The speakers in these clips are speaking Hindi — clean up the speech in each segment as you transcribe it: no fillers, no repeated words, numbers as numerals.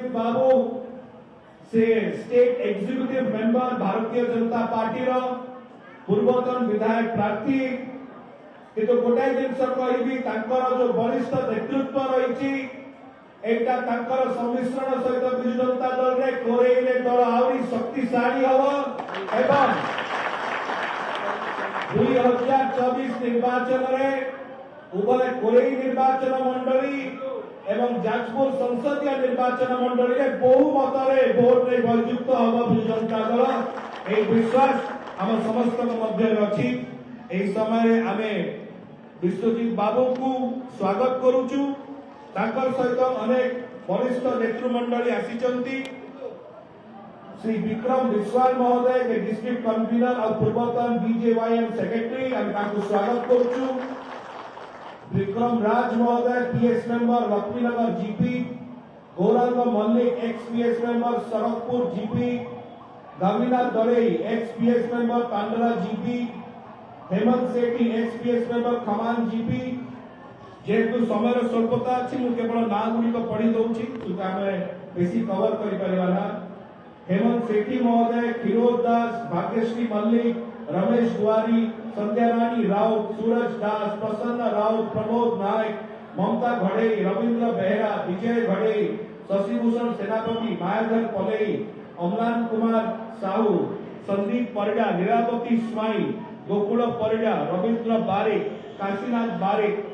विश्वजीत बाबू से state executive member Bharatiya Janata party रो पूर्वतन विधायक प्रार्थी किंतु गोटाए जिनस कहि जो वरिष्ठ नेतृत्व रही एटा सम्मिश्रण सहित विजु जनता दल रे कोरेइले दल आउरी शक्तिशाली हम एवं 2024 निर्वाचन रे उभय कोरेई निर्वाचन मंडली एवं जाजपुर संसदीय निर्वाचन मंडली रे बहुमत भोट रे जययुक्त हम विजु जनता दल ए विश्वास आम समस्त मध्य अच्छी एही समय आमे विश्वजीत बाबू को स्वागत करुचु ताकर सहित अनेक वरिष्ठ नेतृमंडली आसीचंती श्री विक्रम विश्वाल महोदय के डिस्ट्रिक्ट कन्वीनर और पूर्वतन बीजेवाईएम सेक्रेटरी हम ताको स्वागत करुचु विक्रम राज महोदय PS member Laxminagar GP Gaurang Mallik ex PS member Sarakpur GP Gavinath Dadei ex PS member Kandla GP Hemant Sethi ex PS member Khaman GP जेहेतु समय स्वल्पता अच्छी मुझे केवल ना गुड़िक पढ़ी दूची बेसी कवर कर हेमंत सेठी महोदय खिरोज दास भाग्यश्री मल्लिक रमेश दुआरी संध्या रानी राउत सूरज दास प्रसन्न राउत प्रमोद नायक ममता घड़े रविंद्र बेहरा विजय घड़े शशिभूषण सेनापति मायाधर पलेई अमलान कुमार साहू संदीप परिडा लीलावती स्वाई गोकुल परिडा रविंद्र बारिक काशीनाथ बारिक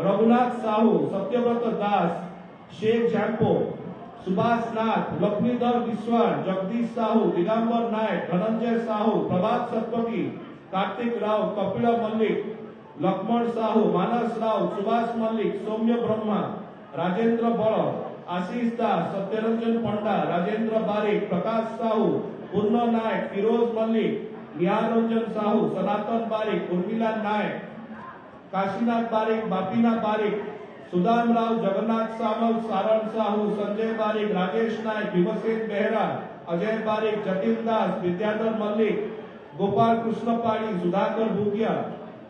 रघुनाथ साहू सत्यव्रत दास शेख झांपो सुभाष नाथ लक्ष्मीधर विश्वाल जगदीश साहू दिगंबर नायक धनंजय साहू प्रभात सतपति कार्तिक राव कपिल मल्लिक लक्ष्मण साहू मानस राव सुभाष मल्लिक सौम्य ब्रह्मा राजेंद्र बड़ आशीष दास सत्यरंजन पंडा राजेंद्र बारिक प्रकाश साहू पूर्ण नायक फिरोज मल्लिक निहार रंजन साहू सनातन बारिक उर्मिला नायक काशीनाथ बारिक बापीना बारिक सुदाम राव जगन्नाथ सामल सारण साहू संजय बारिक राजेश नायक भीमसेन बेहरा अजय बारिक जतिन दास विद्याधर मल्लिक गोपाल कृष्ण पाड़ी सुधाकर भूगिया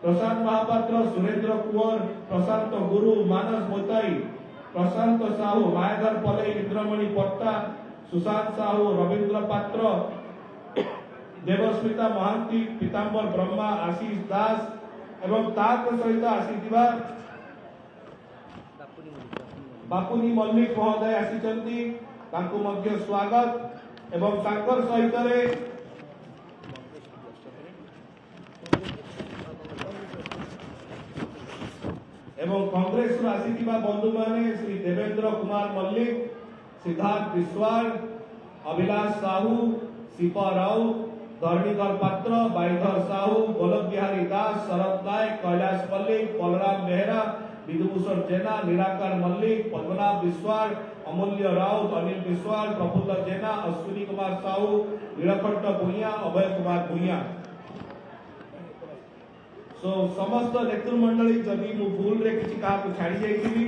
प्रशांत महापात्र सुरेंद्र कुंवर प्रशांत गुरु मानस मोताई प्रशांत साहू मायाधर पले इंद्रमणि पट्टा सुशांत साहू रविंद्र पात्र देवस्मिता महांती पीतांबर ब्रह्मा आशीष दास एवं ताक सहित आसीथिबा बापुनी मल्लिक महोदय आसीचंती तांको मध्य स्वागत एवं तांकर सहित रे एवं कांग्रेस रो आसीथिबा बंधु माने श्री देवेंद्र कुमार मल्लिक सिद्धार्थ विश्वाल अभिलाष साहू सीपा राव धरणीधर पात्र बाईधर साहू गोलक बिहारी दास शरद नायक कैलाश मल्लिक बलराम बेहरा विधुभूषण जेना निराकार मल्लिक पद्मनाभ विश्वाल अमूल्य राउत अनिल विश्वाल प्रफुल्ल जेना अश्विनी कुमार साहू नीलकंठ भूइया अभय कुमार भूइया सो समस्त नेतृमंडली जदि मु भूल रे किछि का छाड़ी जाईथिबी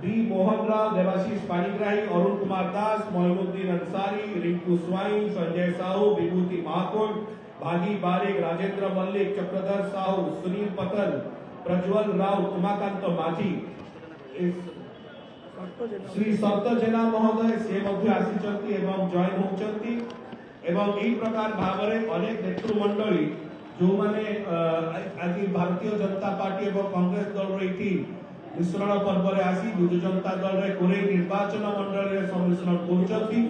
डी मोहन राव देवाशीष पाणिग्राही अरुण कुमार दास मोहिमुद्दीन अंसारी रिंकू स्वाई संजय साहू विभूति महाकुंड भागी बारिक राजेंद्र मल्लिक चक्रधर साहू सुनील पतल प्रज्वल राव उमाकांत माझी श्री सप्त जेना महोदय से मध्य आसीचंती एवं जॉइन होचंती एवं एई प्रकार भावरे अनेक नेतृमंडली जो माने आज भारतीय जनता पार्टी एवं कांग्रेस दल रही मिश्रण पर्व रे आसी विजु जनता दल रे कोरे निर्वाचन मंडल रे सम्मिश्रण कोचती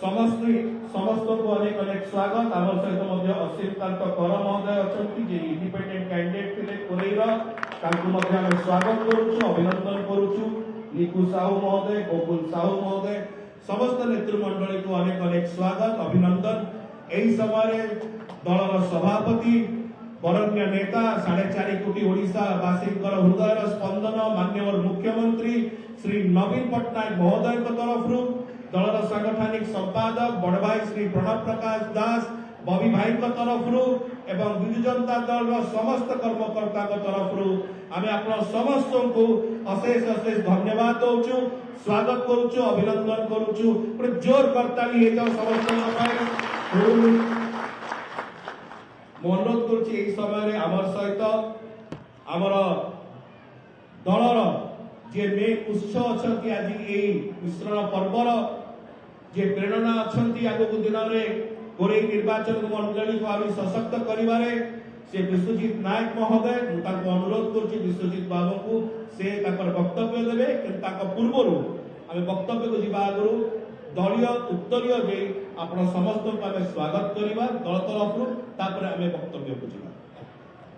समस्त को अनेक अनेक स्वागत आम सहित मध्य असीमकांत कर महोदय अछंती जे इंडिपेंडेंट कैंडिडेट थिले कोरे रा तांको मध्य हम स्वागत करूछु अभिनंदन करूछु निकु साहू महोदय गोकुल साहू महोदय समस्त नेतृमंडली को अनेक अनेक स्वागत अभिनंदन एही समय दलर सभापति बरण्य नेता 4.5 कोटी ओडिशा वासींकर हृदयर स्पंदन माननीय मुख्यमंत्री श्री नवीन पट्टनायक महोदय तरफ दलर सांगठनिक संपादक बड़ भाई श्री प्रणव प्रकाश दास बबी भाई तरफ एवं विजु जनता दल समस्त कर्मकर्ता तरफ आम आप समस्त को अशेष अशेष धन्यवाद दौचु स्वागत करुचु अभिनंदन करुचु जोर करताली हे जाओ समस्त अनुरोध कर समय आमर सहित आमर दलर जे मेन उत्स अच्छा आज ये मिश्रण पर्वर जे प्रेरणा अच्छा आगक दिन में कोरे निर्वाचन मंडली को आहुरी सशक्त करिवारे से विश्वजित नायक महोदय अनुरोध कर विश्वजित बाबू को से वक्तव्य देवे कि पूर्व आम वक्तव्य को जीवा आगु दलीय उत्तरीय दे आप समस्त स्वागत करवा दल तरफ आम वक्तव्य को जीवा।